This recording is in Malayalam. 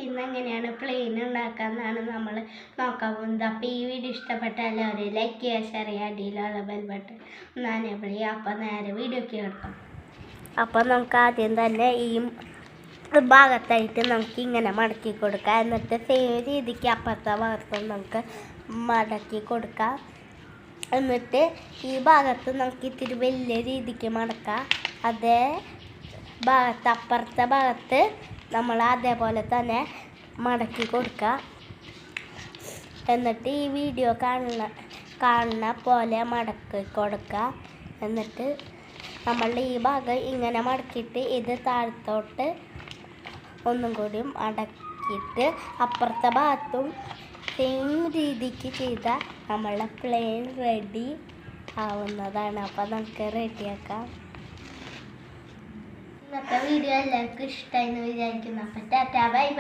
ഇന്ന് എങ്ങനെയാണ് പ്ലെയിൻ ഉണ്ടാക്കാമെന്നാണ് നമ്മൾ നോക്കാൻ പോകുന്നത്. അപ്പോൾ ഈ വീഡിയോ ഇഷ്ടപ്പെട്ടാൽ എല്ലാവരും ലൈക്ക് ചെയ്യുക, ഷെയർ ചെയ്യുക, അടിയിലുള്ള ബെൽ ബട്ടൺ ഒന്ന് എനേബിൾ ചെയ്യുക. അപ്പോൾ നേരെ വീഡിയോയ്ക്ക് കിടക്കാം. അപ്പോൾ നമുക്ക് ആദ്യം തന്നെ ഈ ഭാഗത്തായിട്ട് നമുക്ക് ഇങ്ങനെ മടക്കി കൊടുക്കാം. എന്നിട്ട് സെയിം രീതിക്ക് അപ്പുറത്തെ ഭാഗത്തും നമുക്ക് മടക്കി കൊടുക്കാം. എന്നിട്ട് ഈ ഭാഗത്ത് നമുക്ക് ഇത്തിരി വലിയ രീതിക്ക് മടക്കാം. അതേ ഭാഗത്ത് അപ്പുറത്തെ ഭാഗത്ത് നമ്മൾ അതേപോലെ തന്നെ മടക്കി കൊടുക്കുക. എന്നിട്ട് ഈ വീഡിയോ കാണുന്ന പോലെ മടക്കി കൊടുക്കുക. എന്നിട്ട് നമ്മളുടെ ഈ ഭാഗം ഇങ്ങനെ മടക്കിയിട്ട് ഇത് താഴത്തോട്ട് ഒന്നും കൂടി മടക്കിയിട്ട് അപ്പുറത്തെ ഭാഗത്തും സെയിം രീതിക്ക് ചെയ്താൽ നമ്മളുടെ പ്ലെയിൻ റെഡി ആവുന്നതാണ്. അപ്പോൾ നമുക്ക് റെഡിയാക്കാം. ഇന്നത്തെ വീഡിയോ എല്ലാവർക്കും ഇഷ്ടമായി എന്ന് വിചാരിക്കുന്നു. അപ്പോൾ ടാറ്റാ ബൈ ബൈ.